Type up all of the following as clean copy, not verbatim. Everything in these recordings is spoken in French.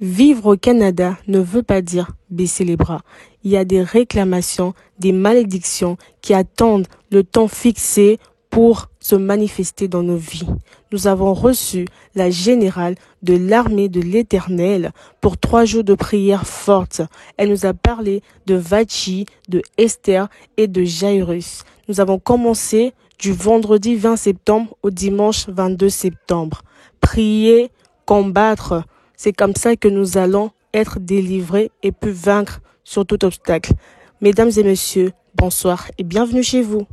Vivre au Canada ne veut pas dire baisser les bras. Il y a des réclamations, des malédictions qui attendent le temps fixé pour se manifester dans nos vies. Nous avons reçu la générale de l'armée de l'Éternel pour 3 jours de prière forte. Elle nous a parlé de Vachi, de Esther et de Jairus. Nous avons commencé du vendredi 20 septembre au dimanche 22 septembre. Prier, combattre. C'est comme ça que nous allons être délivrés et puis vaincre sur tout obstacle. Mesdames et messieurs, bonsoir et bienvenue chez vous.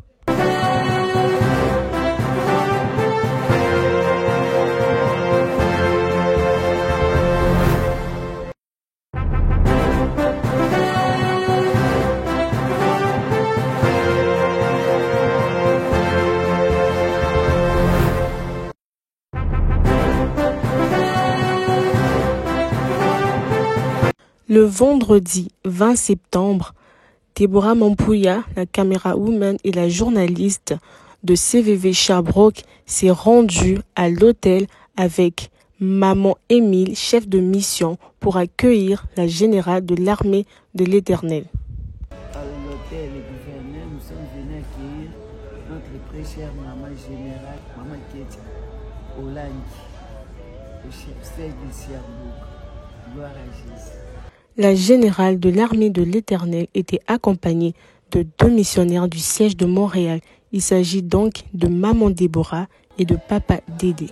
Le vendredi 20 septembre, Déborah Mampouya, la caméra woman et la journaliste de CVV Sherbrooke, s'est rendue à l'hôtel avec Maman Émile, chef de mission, pour accueillir la générale de l'armée de l'Éternel. À l'hôtel du gouverneur, nous sommes venus accueillir notre très chère maman générale, Maman Keti Olangi, le chef de Sherbrooke. Gloire à Jésus. La générale de l'armée de l'Éternel était accompagnée de 2 missionnaires du siège de Montréal. Il s'agit donc de Maman Déborah et de Papa Dédé.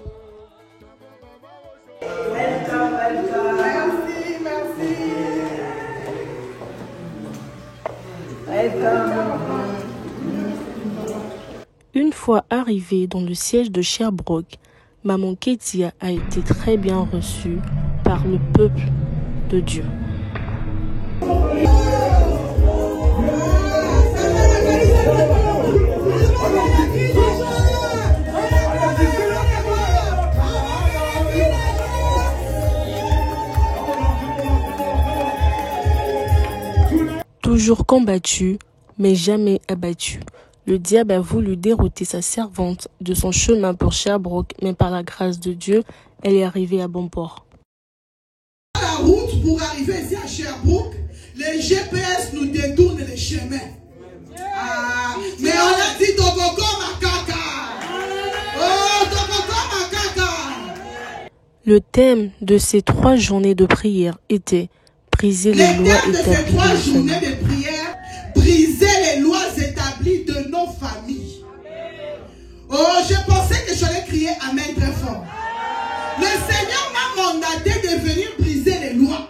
Une fois arrivée dans le siège de Sherbrooke, Maman Ketia a été très bien reçue par le peuple de Dieu. Toujours combattu, mais jamais abattu. Le diable a voulu dérouter sa servante de son chemin pour Sherbrooke, mais par la grâce de Dieu, elle est arrivée à bon port. La route pour arriver ici à Sherbrooke, les GPS nous détournent les chemins. Mais on a dit Toboko Makaka. Oh, Toboko Makaka. Le thème de ces 3 journées de prière était briser les lois établies de ces 3 journées de prière, briser les lois établies de nos familles. Oh, je pensais que j'allais crier Amen très fort. Le Seigneur m'a mandaté de venir briser les lois.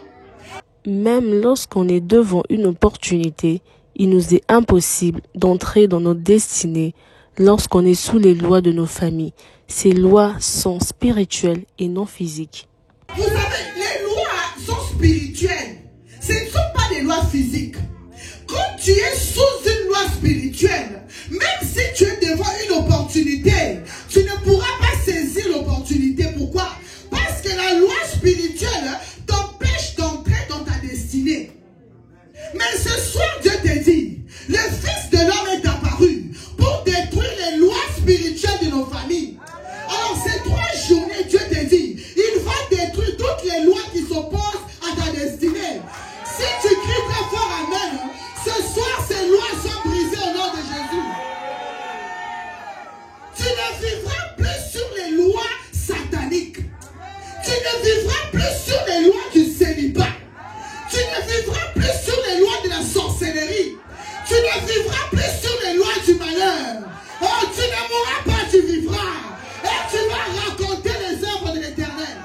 Même lorsqu'on est devant une opportunité, il nous est impossible d'entrer dans nos destinées lorsqu'on est sous les lois de nos familles. Ces lois sont spirituelles et non physiques. Vous savez, les lois sont spirituelles. Ce ne sont pas des lois physiques. Quand tu es sous une loi spirituelle, même si tu es devant une opportunité, tu ne pourras pas saisir l'opportunité. Pourquoi? Parce que la loi spirituelle t'empêche d'entrer dans ta destinée. Mais ce soir, Dieu te dit, le Fils de l'homme est apparu pour détruire les lois spirituelles de nos familles. Alors ces 3 journées, Dieu te dit, il va détruire toutes les lois qui s'opposent à ta destinée. Si tu cries très fort Amen, ce soir ces lois sont brisées au nom de Jésus. Tu ne vivras plus sur les lois sataniques. Tu ne vivras plus sur les lois du célibat. Tu ne vivras plus sur les lois de la sorcellerie. Tu ne vivras plus sur les lois du malheur. Oh, tu ne mourras pas, tu vivras. Et tu vas raconter les œuvres de l'Éternel.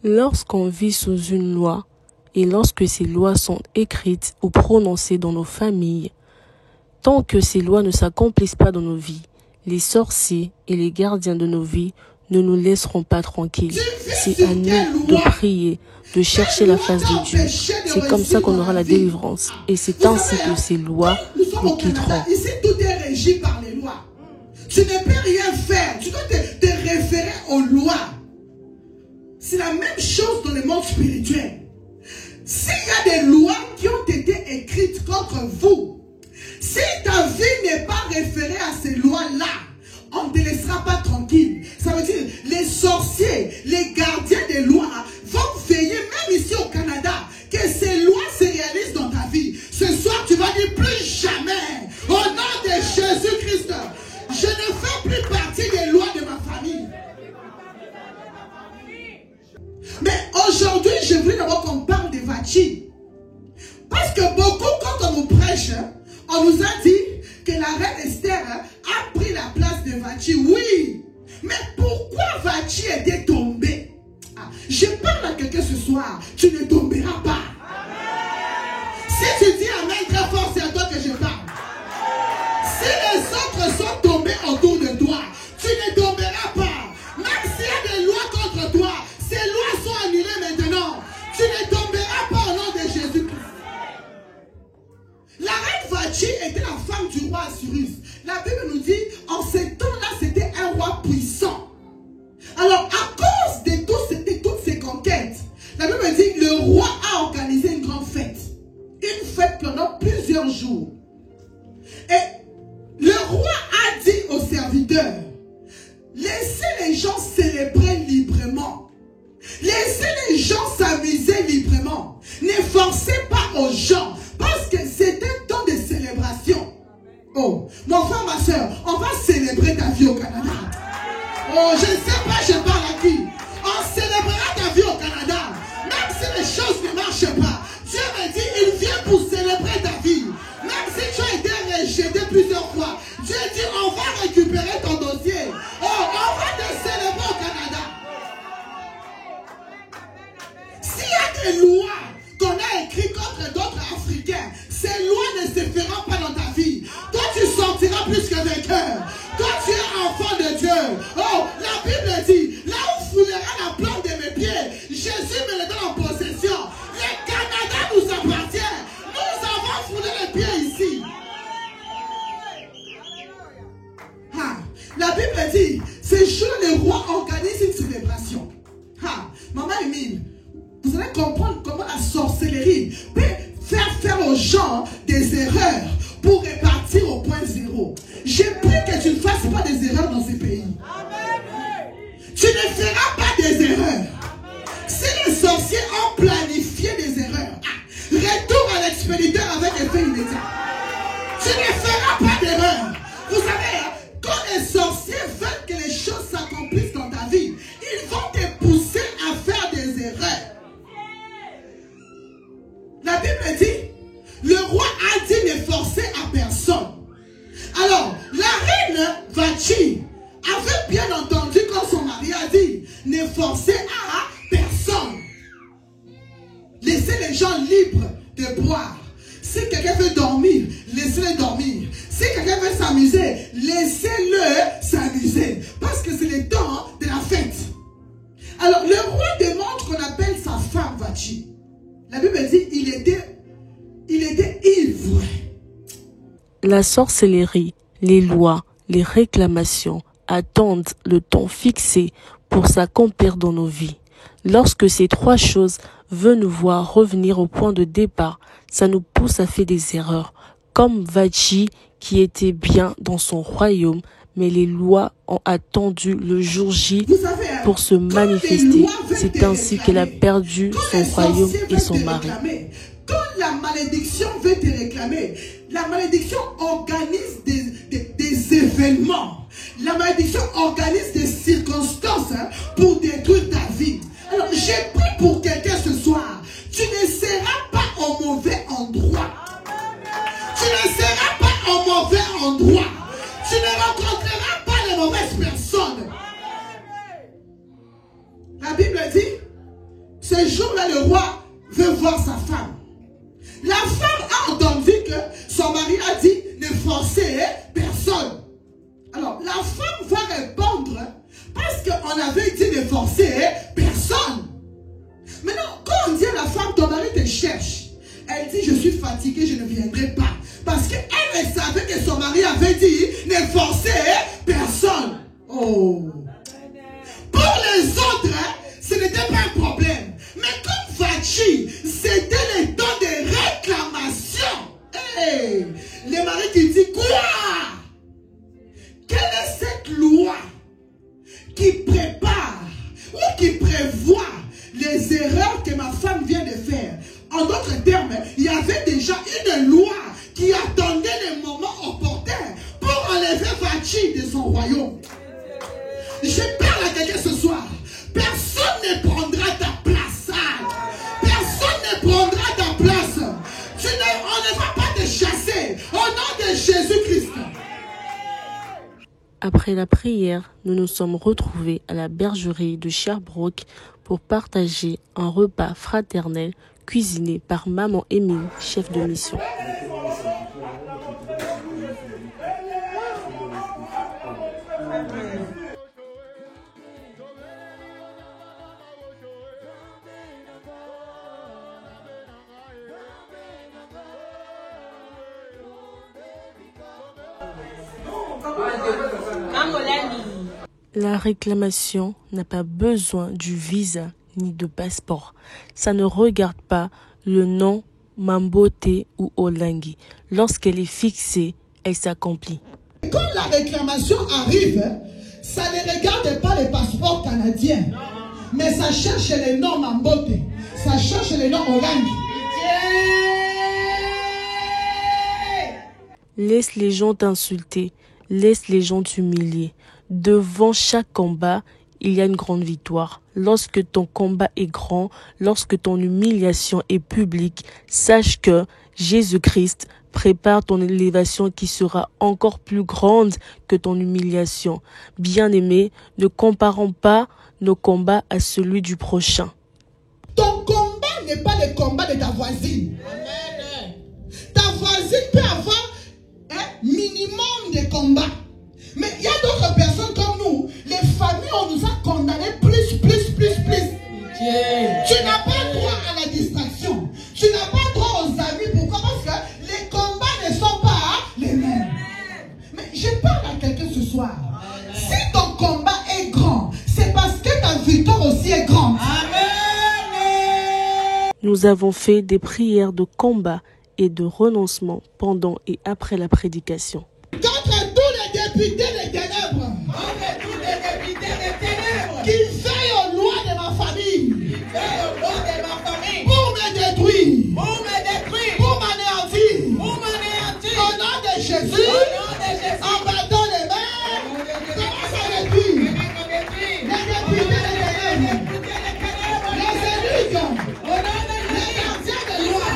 Lorsqu'on vit sous une loi et lorsque ces lois sont écrites ou prononcées dans nos familles, tant que ces lois ne s'accomplissent pas dans nos vies, les sorciers et les gardiens de nos vies ne nous laisseront pas tranquilles. C'est à nous de prier, de chercher la face de Dieu. C'est comme ça qu'on aura la délivrance. Et c'est ainsi que ces lois nous quitteront. Ici, tout est régi par les lois. Tu ne peux rien faire. Tu dois te référer aux lois. C'est la même chose dans le monde spirituel. S'il y a des lois qui ont été écrites contre vous, si ta vie n'est pas référée à ces lois-là, on ne te laissera pas tranquille. Ça veut dire les sorciers, les gardiens des lois Mais aujourd'hui, je voulais d'abord qu'on parle de Vachi. Parce que beaucoup, quand on nous prêche, on nous a dit que la reine Esther a pris la place de Vachi. Oui. Mais pourquoi Vachi était tombé? Je parle à quelqu'un ce soir. Tu ne tomberas pas. Si tu dis amen très fort, c'est à toi que je parle. Si les autres sont tombés autour de toi, tu ne tomberas pas. Même s'il y a des lois contre toi, ces lois sont annulées maintenant. Tu ne tomberas pas au nom de Jésus-Christ. La reine Vachi était la femme du roi Assyrus. La Bible nous dit, en ces temps-là, c'était un roi puissant. Alors, à cause de toutes ces conquêtes, la Bible dit, le roi a organisé une grande fête. Une fête pendant plusieurs jours. Et le roi a dit aux serviteurs, laissez les gens célébrer librement. Laissez les gens s'amuser librement. Ne forcez pas aux gens. Parce que c'est un temps de célébration. Oh, mon frère, ma soeur, on va célébrer ta vie au Canada. Oh, je ne sais pas, je parle à qui. On célébrera ta vie au Canada. Même si les choses ne marchent pas. Dieu me dit, il vient pour célébrer ta vie. Même si tu as été rejeté plusieurs fois. Dieu dit, on va récupérer ton dossier. Oh, on va te célébrer au Canada. S'il y a des lois qu'on a écrites contre d'autres Africains, ces lois ne se feront pas dans ta vie. Toi, tu sortiras plus que vainqueur. Toi, tu es enfant de Dieu. Oh, la Bible dit, là où foulera la plante de mes pieds, Jésus me le donne en possession. Le Canada nous appartient. Nous avons foulé les pieds ici. Ah, la Bible dit, ce jour, le roi organise une célébration. Ah, Maman Émile, vous allez comprendre comment la sorcellerie peut faire aux gens des erreurs pour repartir au point zéro. J'ai pris que tu ne fasses pas des erreurs dans ces pays. Tu ne feras pas des erreurs. Si les sorciers ont planifié des erreurs, retour à l'expéditeur avec effet immédiat. Tu ne feras pas d'erreur. Vous savez, quand les sorciers veulent que les choses s'accomplissent dans ta vie, ils vont te pousser à faire des erreurs. La Bible dit, le roi a dit ne forcer à personne. Alors, la reine Vachi avait bien entendu quand son mari a dit ne forcer à personne. Laissez les gens libres de boire. Si quelqu'un veut dormir, laissez-le dormir. Si quelqu'un veut s'amuser, laissez-le s'amuser. Parce que c'est le temps de la fête. Alors, le roi demande qu'on appelle sa femme Vachi. La Bible dit il était ivre. La sorcellerie, les lois, les réclamations attendent le temps fixé pour s'accomplir dans nos vies. Lorsque ces trois choses veulent nous voir revenir au point de départ, ça nous pousse à faire des erreurs. Comme Vachi qui était bien dans son royaume, mais les lois ont attendu le jour J pour se manifester. C'est ainsi qu'elle a perdu son royaume et son mari. Quand la malédiction veut te réclamer, la malédiction organise des événements. La malédiction organise des circonstances pour détruire ta vie. Alors, j'ai pris pour quelqu'un ce soir. Tu ne seras pas au mauvais endroit. Tu ne seras pas au mauvais endroit. Tu ne rencontreras pas les mauvaises personnes. La Bible dit, ce jour-là, le roi veut voir sa femme. La femme a entendu que son mari a dit ne forcer personne. Alors, la femme va répondre parce qu'on avait dit ne forcer personne. Maintenant, quand on dit à la femme, ton mari te cherche, elle dit je suis fatiguée, je ne viendrai pas. Parce qu'elle savait que son mari avait dit ne forcer personne. Oh. Pour les autres, ce n'était pas un problème. Mais comme Vachi, c'était le temps de réclamation. Hey, le mari qui dit quoi? Quelle est cette loi qui prépare ou qui prévoit les erreurs que ma femme vient de faire? En d'autres termes, il y avait déjà une loi qui attendait le moment opportun pour enlever Vachi de son royaume. Je parle à quelqu'un ce soir. Personne ne prendra ta Après la prière, nous nous sommes retrouvés à la bergerie de Sherbrooke pour partager un repas fraternel cuisiné par Maman Émile, chef de mission. La réclamation n'a pas besoin du visa ni de passeport. Ça ne regarde pas le nom Mambote ou Olangi. Lorsqu'elle est fixée, elle s'accomplit. Quand la réclamation arrive, ça ne regarde pas les passeports canadiens, mais ça cherche les noms Mambote, ça cherche les noms Olangi. Laisse les gens t'insulter, laisse les gens t'humilier. Devant chaque combat, il y a une grande victoire. Lorsque ton combat est grand, lorsque ton humiliation est publique, sache que Jésus-Christ prépare ton élévation qui sera encore plus grande que ton humiliation. Bien-aimés, ne comparons pas nos combats à celui du prochain. Ton combat n'est pas le combat de ta voisine. Amen. Ta voisine peut avoir un minimum de combats. Mais il y a d'autres personnes comme nous. Les familles, on nous a condamnés plus. Tu n'as pas droit à la distraction. Tu n'as pas droit aux amis. Pourquoi? Parce que les combats ne sont pas les mêmes. Mais je parle à quelqu'un ce soir. Si ton combat est grand, c'est parce que ta victoire aussi est grande. Nous avons fait des prières de combat et de renoncement pendant et après la prédication. Contre tous les députés des ténèbres, qui veillent aux lois de ma famille, pour me détruire, pour m'anéantir, au nom de Jésus, en battant les mains, comment ça détruire? Les députés des ténèbres, les élus, les gardiens de loi,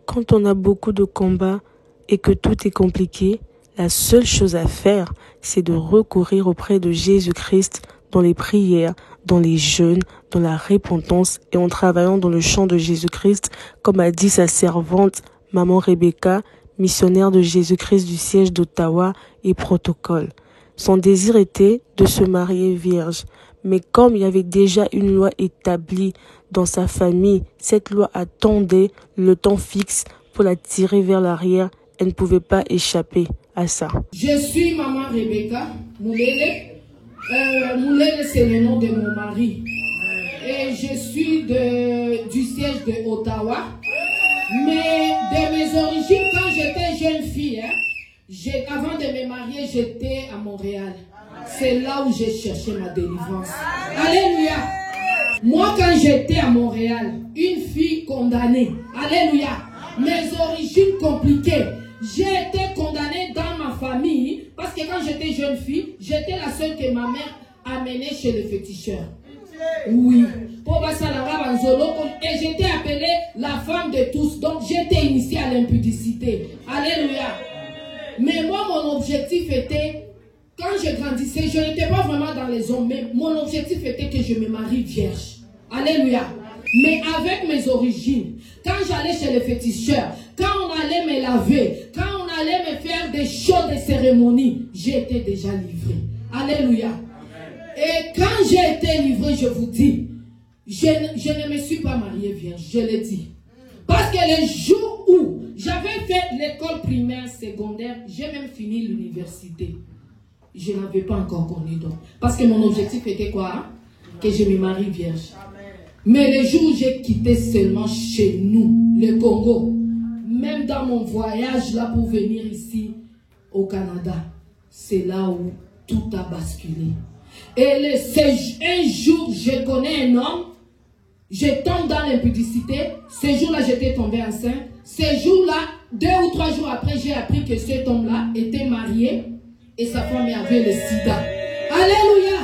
Quand on a beaucoup de combats et que tout est compliqué, la seule chose à faire, c'est de recourir auprès de Jésus-Christ dans les prières, dans les jeûnes, dans la repentance et en travaillant dans le champ de Jésus-Christ, comme a dit sa servante, Maman Rebecca, missionnaire de Jésus-Christ du siège d'Ottawa et protocole. Son désir était de se marier vierge. Mais comme il y avait déjà une loi établie dans sa famille, cette loi attendait le temps fixe pour la tirer vers l'arrière. Elle ne pouvait pas échapper à ça. Je suis Maman Rebecca Moulele. Moulele, c'est le nom de mon mari. Et je suis du siège de Ottawa. Mais de mes origines, quand j'étais jeune fille, avant de me marier, j'étais à Montréal. C'est là où j'ai cherché ma délivrance. Alléluia. Moi, quand j'étais à Montréal, une fille condamnée. Alléluia. Mes origines compliquées. J'ai été condamnée dans ma famille parce que quand j'étais jeune fille, j'étais la seule que ma mère amenait chez le féticheur. Oui. Et j'étais appelée la femme de tous. Donc, j'étais initiée à l'impudicité. Alléluia. Mais moi, mon objectif était... Quand je grandissais, je n'étais pas vraiment dans les hommes, mais mon objectif était que je me marie vierge. Alléluia. Mais avec mes origines, quand j'allais chez le féticheur, quand on allait me laver, quand on allait me faire des shows de cérémonie, j'étais déjà livrée. Alléluia. Et quand j'ai été livrée, je vous dis, je ne me suis pas mariée vierge, je l'ai dit. Parce que les jours où j'avais fait l'école primaire, secondaire, j'ai même fini l'université. Je n'avais pas encore connu donc. Parce que mon objectif était quoi? Que je me marie vierge. Mais le jour où j'ai quitté seulement chez nous, le Congo, même dans mon voyage là pour venir ici au Canada, c'est là où tout a basculé. Et un jour, je connais un homme, je tombe dans l'impudicité. Ce jour-là, j'étais tombée enceinte. Ce jour-là, 2 ou 3 jours après, j'ai appris que cet homme-là était marié et sa femme avait le sida. Alléluia!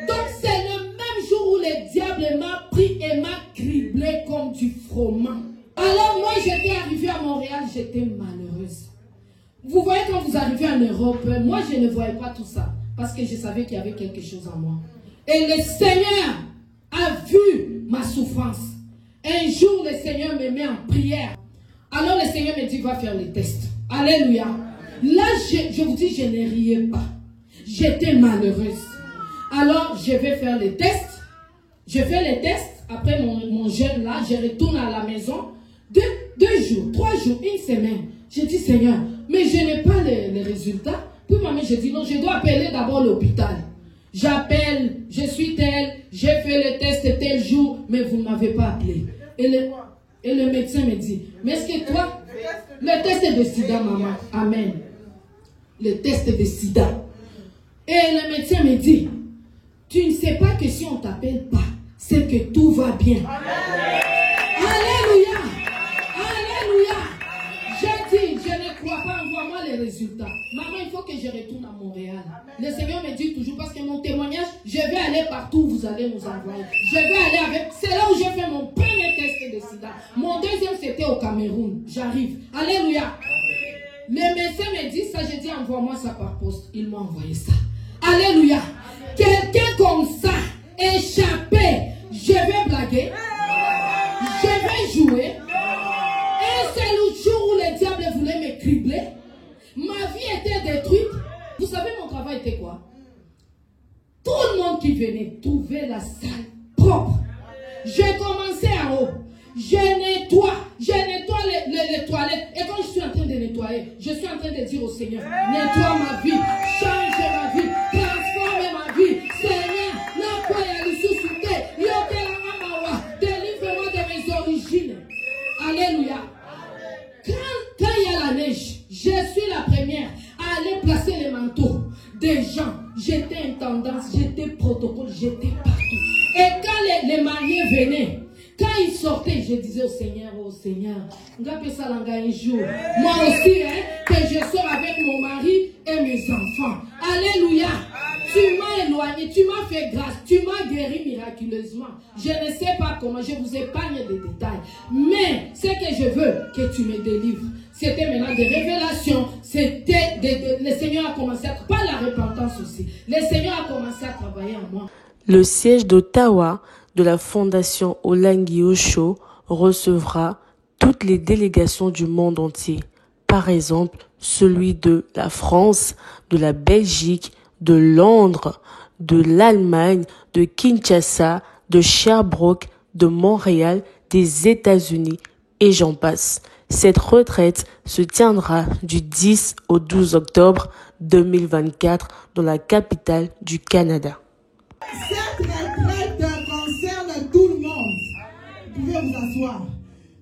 Donc, c'est le même jour où le diable m'a pris et m'a criblé comme du froment. Alors, moi, j'étais arrivée à Montréal, j'étais malheureuse. Vous voyez, quand vous arrivez en Europe, moi, je ne voyais pas tout ça parce que je savais qu'il y avait quelque chose en moi. Et le Seigneur a vu ma souffrance. Un jour, le Seigneur me met en prière. Alors, le Seigneur me dit, va faire les tests. Alléluia. Là, je vous dis, je ne riais pas. J'étais malheureuse. Alors, je vais faire les tests. Je fais les tests. Après mon jeûne là, je retourne à la maison. 2 jours, 3 jours, 1 semaine. J'ai dit, Seigneur, mais je n'ai pas les résultats. Puis maman, j'ai dit, non, je dois appeler d'abord l'hôpital. J'appelle, je suis telle, j'ai fait le test tel jour, mais vous ne m'avez pas appelé. Et le médecin me dit, mais est-ce que toi, le test de sida, maman, amen. Le test de sida. Et le médecin me dit, tu ne sais pas que si on ne t'appelle pas, c'est que tout va bien. Alléluia. Alléluia. J'ai dit, je ne crois pas, envoie-moi les résultats. Maman, il faut que je retourne à Montréal. Le Seigneur me dit toujours, parce que mon témoignage, je vais aller partout où vous allez nous envoyer. Je vais aller avec, c'est là où j'ai fait mon premier test de sida. Mon deuxième, c'était au Cameroun. J'arrive. Alléluia. Le médecin me dit ça, j'ai dit, envoie-moi ça par poste. Il m'a envoyé ça. Alléluia. Quelqu'un comme ça, échappé, je vais blaguer, je vais jouer. Et c'est le jour où le diable voulait me cribler. Ma vie était détruite. Vous savez, mon travail était quoi? Tout le monde qui venait trouver la salle propre. Je commençais en haut. Je nettoie les toilettes. Et quand je suis en train de nettoyer, je suis en train de dire au Seigneur, nettoie ma vie, change ma vie, transforme ma vie. Seigneur, délivre-moi de mes origines. Alléluia. Quand il y a la neige, je suis la première à aller placer les manteaux des gens. J'étais intendance, j'étais protocole, j'étais partout. Et quand les mariés venaient, quand ils sortaient, je disais au Seigneur, un jour, moi aussi, que je sors avec mon mari et mes enfants. Alléluia. Tu m'as éloigné, tu m'as fait grâce, tu m'as guéri miraculeusement. Je ne sais pas comment, je vous épargne des détails. Mais ce que je veux, que tu me délivres. C'était maintenant des révélations. Le Seigneur a commencé à... Pas la repentance aussi. Le Seigneur a commencé à travailler en moi. Le siège d'Ottawa de la Fondation Olengi Osho recevra toutes les délégations du monde entier. Par exemple, celui de la France, de la Belgique, de Londres, de l'Allemagne, de Kinshasa, de Sherbrooke, de Montréal, des États-Unis et j'en passe. Cette retraite se tiendra du 10 au 12 octobre 2024 dans la capitale du Canada. Cette retraite concerne tout le monde. Vous pouvez vous asseoir.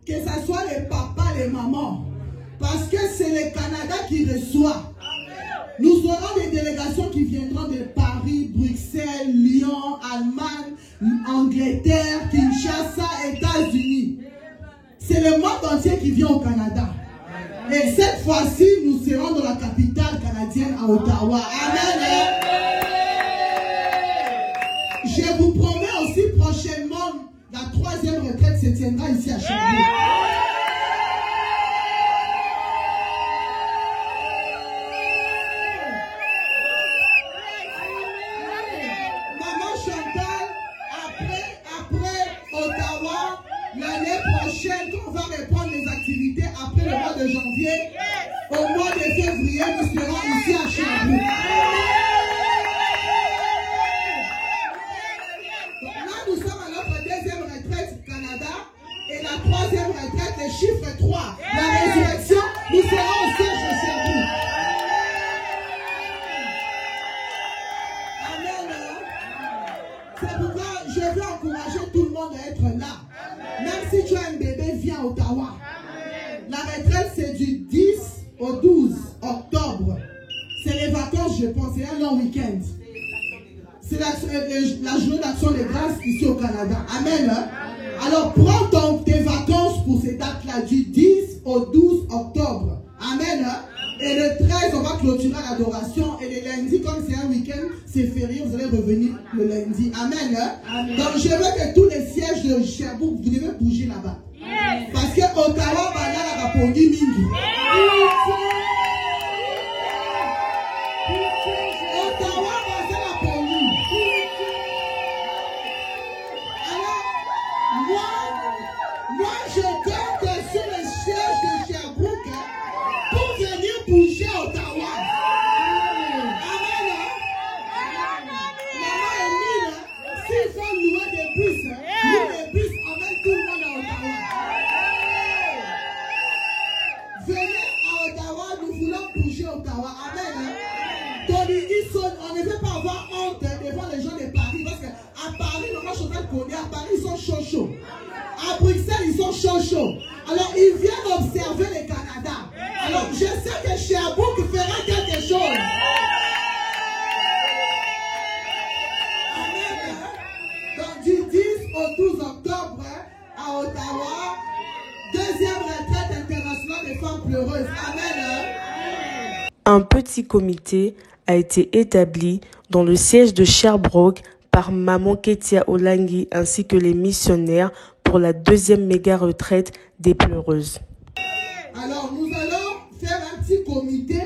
Que ce soit les papas, les mamans. Parce que c'est le Canada qui reçoit. Nous aurons des délégations qui viendront de Paris, Bruxelles, Lyon, Allemagne, Angleterre, Kinshasa, États-Unis. C'est le monde entier qui vient au Canada. Et cette fois-ci, nous serons dans la capitale canadienne à Ottawa. Amen. Je vous promets aussi prochainement, la 3e retraite se tiendra ici à Sherbrooke. Maman Chantal, après Ottawa, l'année prochaine, on va reprendre les activités après le mois de janvier. Au mois de février, nous serons ici à Sherbrooke. Là, nous sommes à notre 2e retraite Canada et la 3e retraite, le chiffre 3. La résurrection, nous serons au siège de Sherbrooke. Amen. C'est pourquoi je veux encourager tout le monde à être là. Même si tu as un bébé, viens à Ottawa. La retraite, pense, c'est un long week-end. C'est la journée d'action des grâces ici au Canada. Amen. Alors prends tes vacances pour ces dates-là du 10 au 12 octobre. Amen. Et le 13, on va clôturer l'adoration. Et le lundi, comme c'est un week-end, c'est férié, vous allez revenir le lundi. Amen. Donc je veux que tous les sièges de Sherbrooke, vous devez bouger là-bas. Parce que Ottawa va là la Pongi Mingi. Ottawa va là la Pongi. Alors, moi je compte sur le siège de Sherbrooke pour venir bouger Ottawa. Amen. Maman Emile, s'il faut louer des bus, louer des bus, emmène tout le monde à Ottawa. Venez à Ottawa, nous voulons bouger Ottawa. Amen. On ne veut pas avoir honte devant les gens de Paris. Parce qu'à Paris, maman Chantal connaît, à Paris, ils sont chauds. À Bruxelles, ils sont chauds. Alors, ils viennent observer le Canada. Alors, je sais que Sherbrooke fera quelque chose. Amen. Donc, du 10 au 12 octobre, à Ottawa, deuxième retraite internationale des femmes pleureuses. Amen. Un petit comité a été établi dans le siège de Sherbrooke par Maman Ketia Olangi ainsi que les missionnaires pour la deuxième méga retraite des pleureuses. Alors nous allons faire un petit comité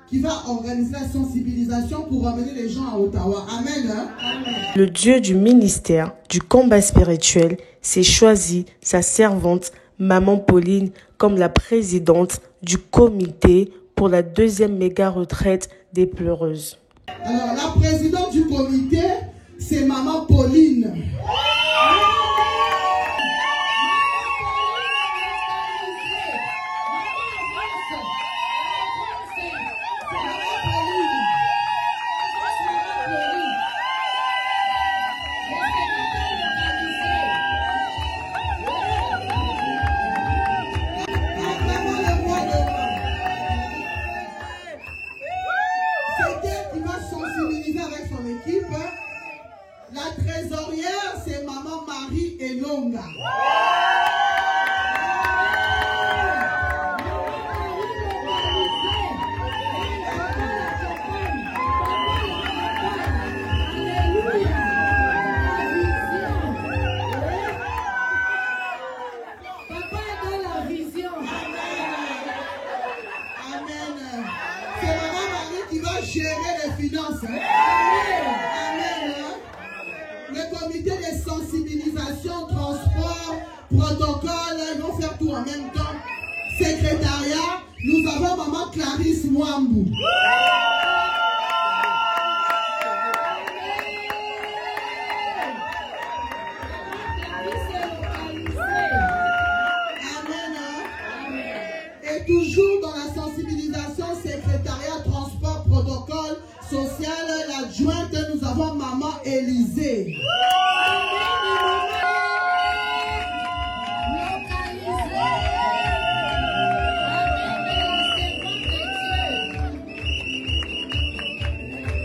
qui va organiser la sensibilisation pour ramener les gens à Ottawa. Amen. Amen. Le Dieu du ministère, du combat spirituel, s'est choisi sa servante, Maman Pauline, comme la présidente du comité pour la deuxième méga retraite des pleureuses. Alors, la présidente du comité, c'est Maman Pauline. La trésorière, c'est Maman Marie Elonga. Amen. C'est Maman Marie qui va gérer les finances. Amen. Le comité de sensibilisation, transport, protocole, ils vont faire tout en même temps. Secrétariat, nous avons Maman Clarisse Mwambou. Amen. Et toujours dans la sensibilisation, secrétariat, transport, protocole, social, l'adjointe, nous avons Maman Élisée.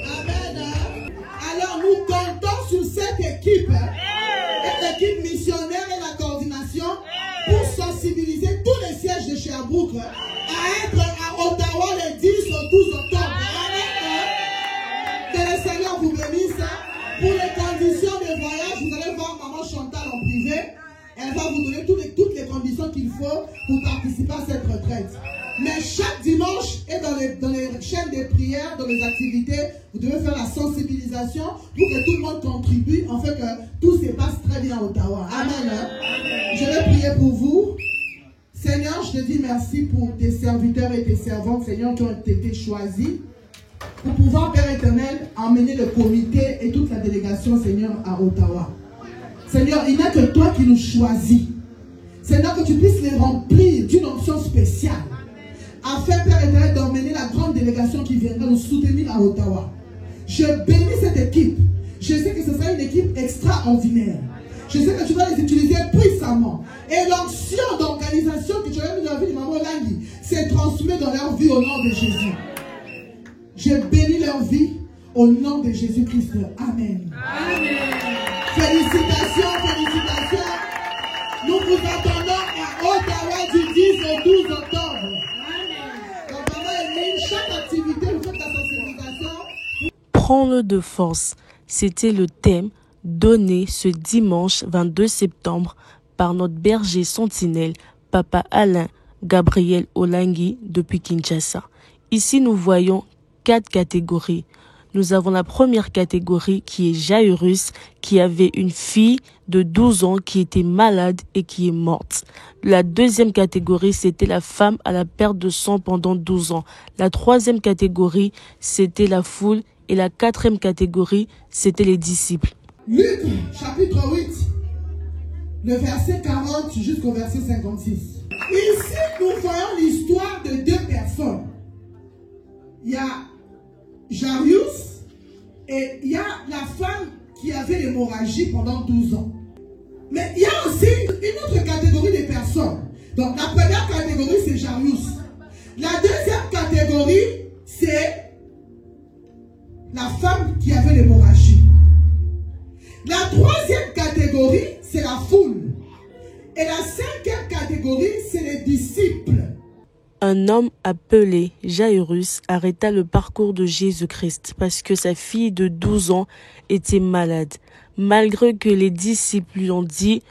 Amen. Alors nous comptons sur cette équipe, l'équipe missionnaire et la coordination, pour sensibiliser tous les sièges de Sherbrooke à être à Ottawa le 10 au 12 octobre. Que le Seigneur vous bénisse. Pour les conditions de voyage, vous allez voir Maman Chantal en privé. Elle va vous donner toutes les conditions qu'il faut pour participer à cette retraite. Mais chaque dimanche et dans les chaînes de prière, dans les activités, vous devez faire la sensibilisation pour que tout le monde contribue, en fait que tout se passe très bien à Ottawa. Amen. Je vais prier pour vous. Seigneur, je te dis merci pour tes serviteurs et tes servantes, Seigneur, qui ont été choisis pour pouvoir, Père éternel, emmener le comité et toute la délégation, Seigneur, à Ottawa. Seigneur, il n'y a que toi qui nous choisis. Seigneur, que tu puisses les remplir d'une onction spéciale, afin, Père éternel, d'emmener la grande délégation qui viendra nous soutenir à Ottawa. Je bénis cette équipe. Je sais que ce sera une équipe extraordinaire. Je sais que tu vas les utiliser puissamment. Et l'onction d'organisation que tu as mis dans la vie de Maman Olangi s'est transmise dans leur vie au nom de Jésus. Je bénis leur vie au nom de Jésus-Christ. Amen. Amen. Félicitations, félicitations. Nous vous attendons à Ottawa du 10 au 12 octobre. Donc, maman Emeline, chaque activité, vous faites la sensibilisation. Prends-le de force. C'était le thème donné ce dimanche 22 septembre par notre berger sentinelle, Papa Alain Gabriel Olangui depuis Kinshasa. Ici, nous voyons 4 catégories. Nous avons la première catégorie qui est Jairus, qui avait une fille de 12 ans qui était malade et qui est morte. La deuxième catégorie, c'était la femme à la perte de sang pendant 12 ans. La troisième catégorie, c'était la foule. Et la quatrième catégorie, c'était les disciples. Luc, chapitre 8, le verset 40 jusqu'au verset 56. Ici, nous voyons l'histoire de 2 personnes. Il y a Jairus et il y a la femme qui avait l'hémorragie pendant 12 ans. Mais il y a aussi une autre catégorie de personnes. Donc la première catégorie, c'est Jairus. La deuxième catégorie, c'est la femme qui avait l'hémorragie. La troisième catégorie, c'est la foule. Et la cinquième catégorie, c'est les disciples. Un homme appelé Jairus arrêta le parcours de Jésus-Christ parce que sa fille de 12 ans était malade. Malgré que les disciples lui ont dit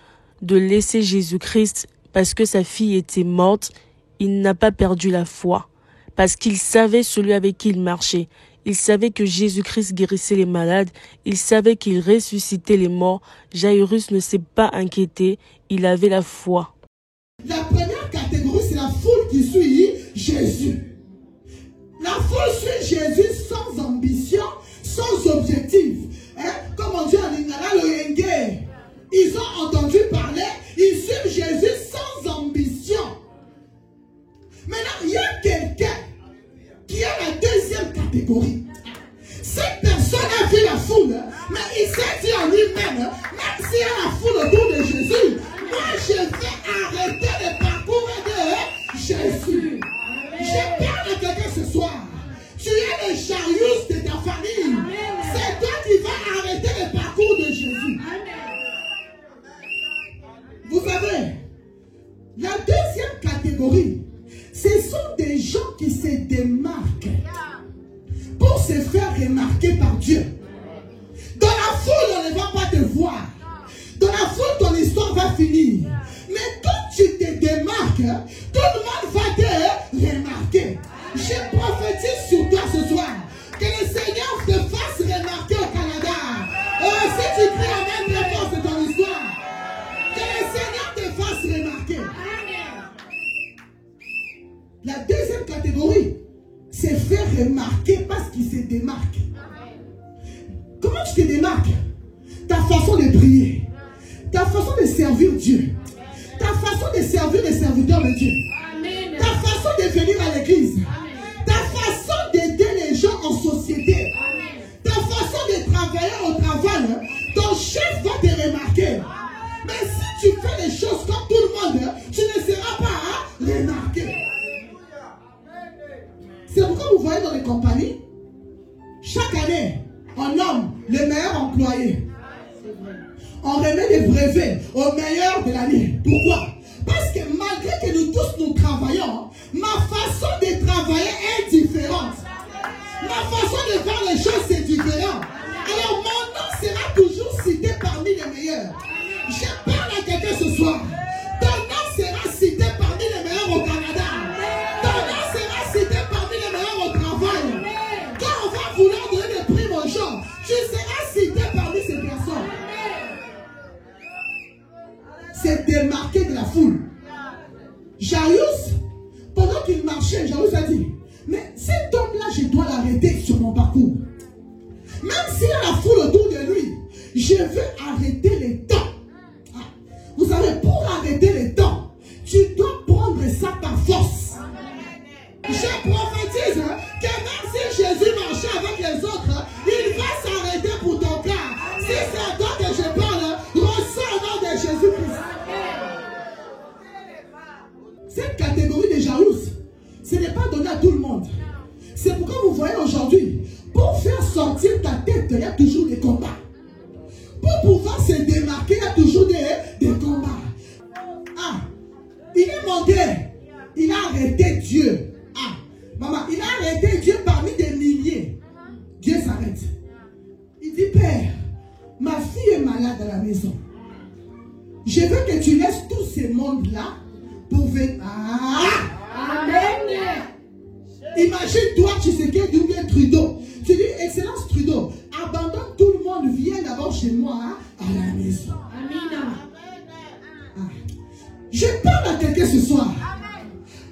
de laisser Jésus-Christ parce que sa fille était morte, il n'a pas perdu la foi. Parce qu'il savait celui avec qui il marchait. Il savait que Jésus-Christ guérissait les malades. Il savait qu'il ressuscitait les morts. Jairus ne s'est pas inquiété. Il avait la foi. La première catégorie, c'est la foule qui suit Jésus. La foule suit Jésus sans ambition, sans objectif. Comme on dit en lingala loyenge. Ils ont entendu parler, ils suivent Jésus sans ambition. Maintenant, il y a quelqu'un qui a la deuxième catégorie. Cette personne a vu la foule, mais il s'est dit en lui-même, même s'il y a la foule autour de Jésus, moi je vais arrêter le parcours de Jésus. Je parle à quelqu'un ce soir. Tu es le Jairus de ta famille. C'est toi qui vas arrêter le parcours de Jésus. Vous savez, la deuxième catégorie, ce sont des gens qui se démarquent pour se faire remarquer par Dieu. Dans la foule, on ne va pas te voir. Dans la foule, ton histoire va finir. Mais quand tu te démarques, tout le monde va te remarquer. Je prophétise sur toi ce soir. Que le Seigneur te fasse remarquer au Canada. Si tu cries amen très fort, c'est ton histoire. Que le Seigneur te fasse remarquer. La deuxième catégorie, c'est faire remarquer parce qu'il se démarque. Comment tu te démarques? Ta façon de prier, ta façon de servir Dieu, ta façon de servir les serviteurs de Dieu, ta façon de venir à l'église, ta façon d'aider les gens en société, ta façon de travailler au travail. Ton chef va te remarquer. Mais si tu fais les choses comme tout le monde, tu ne seras pas remarqué. C'est pourquoi vous voyez dans les compagnies, chaque année, on nomme le meilleur employé. On remet des brevets au meilleur de l'année. Pourquoi? Parce que malgré que nous tous nous travaillons, ma façon de travailler est différente. Ma façon de faire les choses c'est différent. Alors mon nom sera toujours cité parmi les meilleurs. Je parle à quelqu'un ce soir. Ton nom sera cité parmi les meilleurs au Canada. Ton nom sera cité parmi les meilleurs au travail. Quand on va vouloir donner des primes aux gens, tu seras cité parmi ces personnes. C'est démarqué de la foule. Jairus, pendant qu'il marchait, Jairus a dit, mais cet homme-là, je dois l'arrêter sur mon parcours. Même s'il y a la foule autour de lui, je veux arrêter les temps. Vous savez, pour arrêter les temps, tu dois prendre ça par force. Je prophétise que même si Jésus marchait avec les autres, il va s'arrêter pour ton cas. Si c'est à toi que je parle, reçois au nom de Jésus-Christ. Cette catégorie de Jairus, ce n'est pas donné à tout le monde. C'est pour pourquoi vous voyez aujourd'hui, pour faire sortir ta tête, il y a toujours des combats. Pour pouvoir se démarquer, il y a toujours des combats. Ah, il est monté, il a arrêté Dieu. Ah, maman, il a arrêté Dieu parmi des milliers. Dieu s'arrête. Il dit, Père, ma fille est malade à la maison. Je veux que tu laisses tous ces mondes-là pour venir. Ah! Amen! Imagine-toi, tu sais qu'il y a Trudeau. Tu dis, Excellence Trudeau, abandonne tout le monde, viens d'abord chez moi à la maison. Amen. Ah. Je parle à quelqu'un ce soir.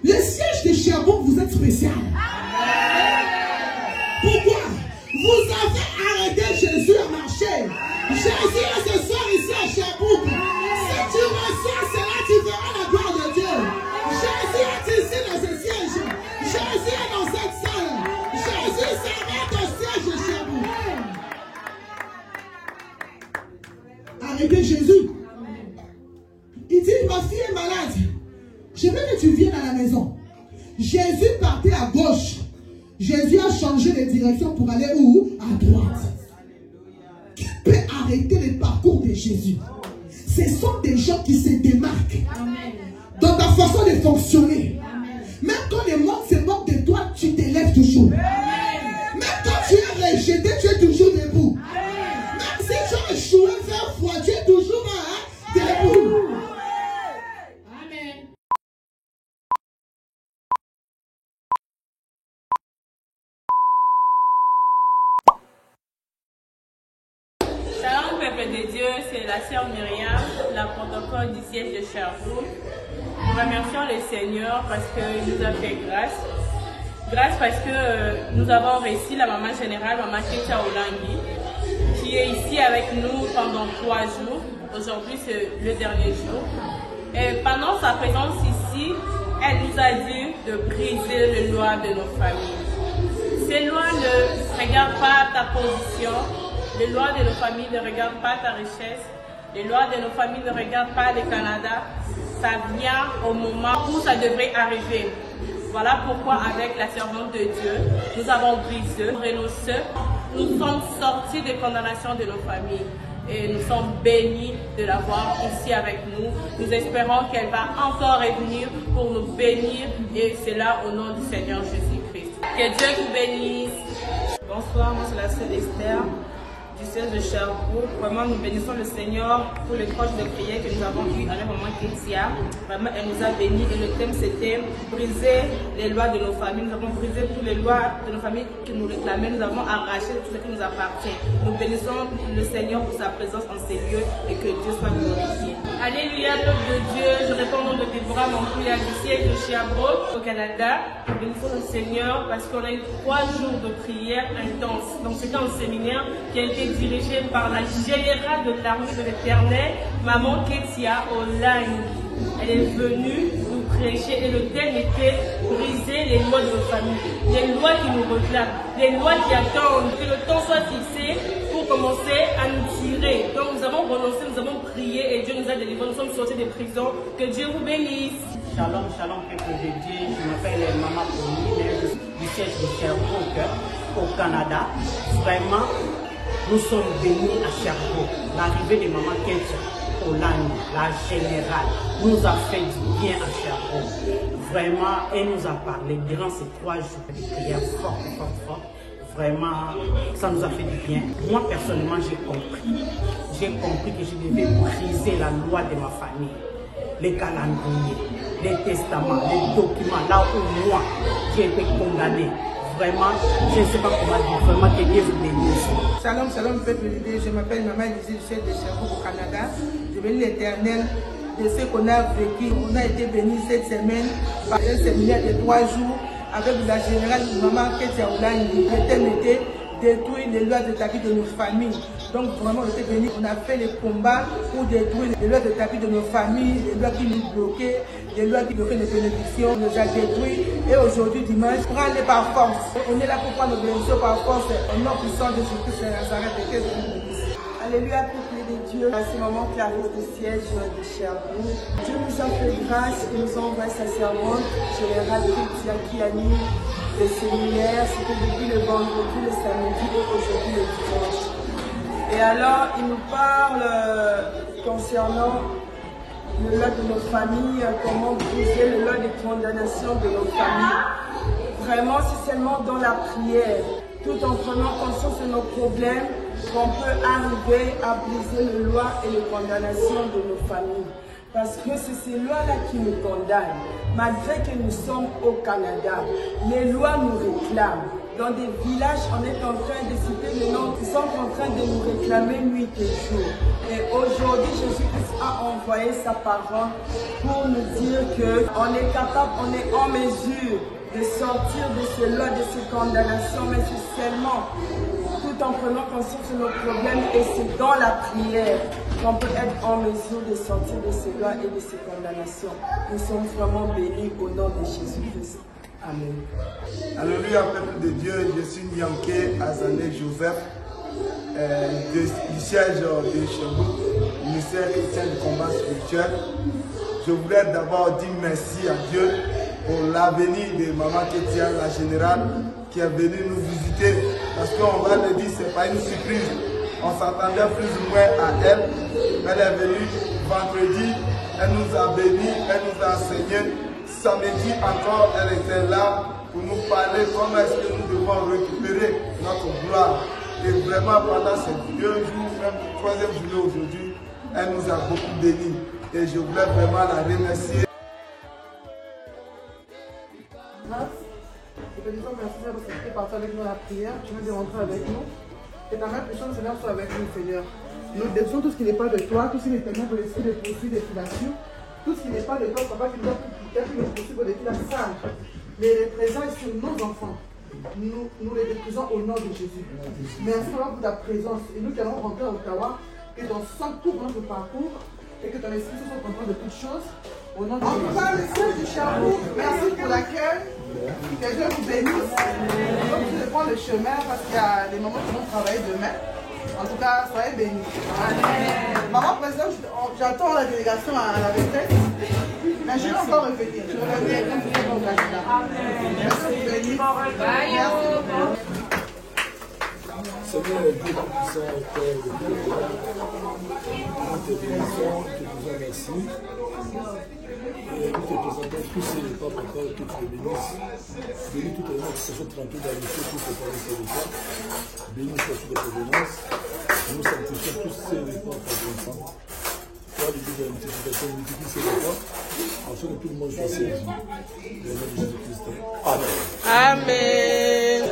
Le siège de Sherbrooke, vous êtes spécial. Pourquoi? Vous avez arrêté Jésus à marcher. Jésus est ce soir ici à Sherbrooke. Si tu reçois cela, tu verras la gloire de Dieu. Jésus est ici dans ce siège. Jésus est dans cette salle. Jésus s'arrête au siège de Sherbrooke. Arrêtez Jésus. Il dit, ma fille est malade. Je veux que tu viennes à la maison. Jésus partait à gauche. Jésus a changé de direction pour aller où? À droite. Qui peut arrêter le parcours de Jésus? Ce sont des gens qui se démarquent dans ta façon de fonctionner. Même quand les monde se moquent de toi, tu t'élèves toujours. Même quand tu es rejeté, tu es toujours debout. Même si tu as échoué 20 fois, tu es toujours debout. Shalom peuple de Dieu, c'est la sœur Myriam, la protocole du siège de Sherbrooke. Nous remercions le Seigneur parce qu'il nous a fait grâce. Grâce parce que nous avons reçu la maman générale, maman Ketia Olangi, qui est ici avec nous pendant 3 jours. Aujourd'hui, c'est le dernier jour. Et pendant sa présence ici, elle nous a dit de briser les lois de nos familles. Ces lois ne regardent pas ta position. Les lois de nos familles ne regardent pas ta richesse. Les lois de nos familles ne regardent pas le Canada. Ça vient au moment où ça devrait arriver. Voilà pourquoi avec la servante de Dieu, nous avons brisé, renoncé. Nous sommes sortis des condamnations de nos familles. Et nous sommes bénis de l'avoir ici avec nous. Nous espérons qu'elle va encore revenir pour nous bénir. Et c'est là au nom du Seigneur Jésus-Christ. Que Dieu vous bénisse. Bonsoir, moi c'est la sœur Esther du siège de Sherbrooke. Vraiment, nous bénissons le Seigneur pour les proches de prière que nous avons eues avec maman Ketia. Vraiment, elle nous a bénis et le thème c'était briser les lois de nos familles. Nous avons brisé toutes les lois de nos familles qui nous réclamaient. Nous avons arraché tout ce qui nous appartient. Nous bénissons le Seigneur pour sa présence en ces lieux et que Dieu soit glorifié. Alléluia, peuple de Dieu. Je réponds au nom de Déborah, mon prière du siège de Sherbrooke au Canada. Nous bénissons le Seigneur parce qu'on a eu 3 jours de prière intense. Donc c'était un séminaire qui a été dirigé par la générale de l'armée de l'Éternel, maman Ketia Olangi. Elle est venue nous prêcher et le thème était briser les lois de nos familles, les lois qui nous réclament, les lois qui attendent que le temps soit fixé pour commencer à nous tirer. Donc nous avons renoncé, nous avons prié et Dieu nous a délivrés, nous sommes sortis des prisons. Que Dieu vous bénisse. Shalom, shalom, peuple de Dieu. Je m'appelle Maman Pauline, du siège de Sherbrooke au Canada. Vraiment, nous sommes bénis à Sherbrooke. L'arrivée de Maman Ketia Olangi, la générale, nous a fait du bien à Sherbrooke. Vraiment, elle nous a parlé durant ces 3 jours de prière forte. Vraiment, ça nous a fait du bien. Moi, personnellement, j'ai compris que je devais briser la loi de ma famille. Les calendriers, les testaments, les documents, là où moi, j'ai été condamné. Vraiment, je ne sais pas comment dire, vraiment que Dieu vous bénisse. Shalom, shalom, peuple de Dieu. Je m'appelle Maman Lizzie, chef de Sherbrooke au Canada. Je bénis l'Éternel de ce qu'on a vécu. On a été bénis cette semaine par un séminaire de 3 jours avec la générale Maman Ketia Olangi. Le thème était détruire les lois de tapis de nos familles. Donc vraiment, on était bénis. On a fait les combats pour détruire les lois de tapis de nos familles, les lois qui nous bloquaient, les lois qui bloquaient les bénédictions. On les a détruits. Et aujourd'hui, dimanche, prends-les par force. On est là pour prendre nos bénédictions par force. Au nom puissant de Jésus-Christ de Nazareth, et que Dieu nous bénisse. Alléluia, peuple de Dieu. C'est maman Clarisse du siège de Sherbrooke. Dieu nous a fait grâce et nous a envoyé sa servante, générale Ketia, qui a mis des séminaires, c'était depuis le vendredi, le samedi et aujourd'hui le dimanche. Et alors, il nous parle concernant le lot de nos familles, comment briser le lot des condamnations de nos familles. Vraiment, c'est seulement dans la prière, tout en prenant conscience de nos problèmes, qu'on peut arriver à briser le lot et les condamnations de nos familles. Parce que c'est ces lois-là qui nous condamnent. Malgré que nous sommes au Canada, les lois nous réclament. Dans des villages, on est en train de citer les noms qui sont en train de nous réclamer nuit et jour. Et aujourd'hui, Jésus-Christ a envoyé sa parole pour nous dire qu'on est capable, on est en mesure de sortir de ce lot, de ces condamnations, mais c'est seulement tout en prenant conscience de nos problèmes et c'est dans la prière qu'on peut être en mesure de sortir de ces lois et de ces condamnations. Nous sommes vraiment bénis au nom de Jésus-Christ. Amen. Alléluia, peuple de Dieu, je suis Nyanké Azané Joseph, du siège de Sherbrooke, ministère chrétien du combat spirituel. Je voudrais d'abord dire merci à Dieu pour l'avenir de Maman Ketia, la générale, qui est venue nous visiter. Parce qu'on va le dire, ce n'est pas une surprise. On s'attendait plus ou moins à elle. Elle est venue vendredi, elle nous a bénis, elle nous a enseigné. Samedi encore, elle était là pour nous parler comment est-ce que nous devons récupérer notre gloire. Et vraiment, pendant ces 2 jours, même 3e journée aujourd'hui, elle nous a beaucoup bénis. Et je voulais vraiment la remercier. Je te dis merci parce que tu es parti avec nous à la prière, tu viens de rentrer avec nous. Et ta main puissante, Seigneur, soit avec nous, Seigneur. Nous défaisons tout ce qui n'est pas de toi, tout ce qui n'est pas de l'esprit de poursuite, de filature. Tout ce qui n'est pas de toi, papa, qui nous a poursuivre de la salle. Mais les présents sur nos enfants, nous les détruisons au nom de Jésus. Merci pour ta présence. Et nous qui allons rentrer à Ottawa, que ton sang couvre notre parcours et que ton esprit soit content de toutes choses. Au nom de Jésus. En tout cas, le siège du Sherbrooke, merci pour l'accueil. Que Dieu vous bénisse. Donc, je vais prendre le chemin parce qu'il y a des moments qui vont travailler demain. En tout cas, soyez bénis. Maman présidente, j'attends la délégation à la retraite. Mais je vais encore revenir. Je reviens comme vous êtes mon candidat. Merci. Seigneur, Dieu Tout-Puissant, Père de Dieu, nous te bénissons, nous te disons merci. Et nous te présentons tous ces papes encore que tu te bénisses. Bénis toutes les gens qui se sont trempés dans le feu pour préparer ces repas. Bénis cette provenance. Nous sanctifions tous ces repas par l'enfant. Toi, le Dieu de la multiplication, multiplie ces repas, afin que tout le monde soit servi. Au nom de Jésus-Christ. Amen. Amen.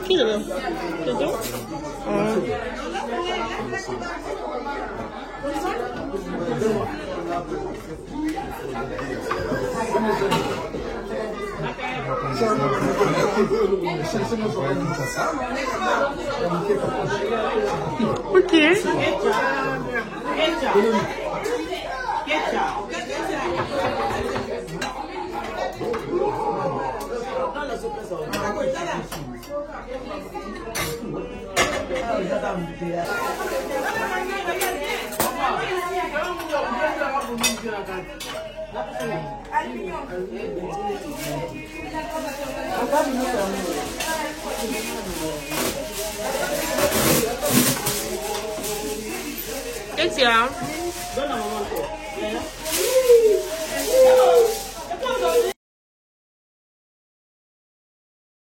Qui est là? C'est toi? Ok. Qu'est-ce qu'il y a?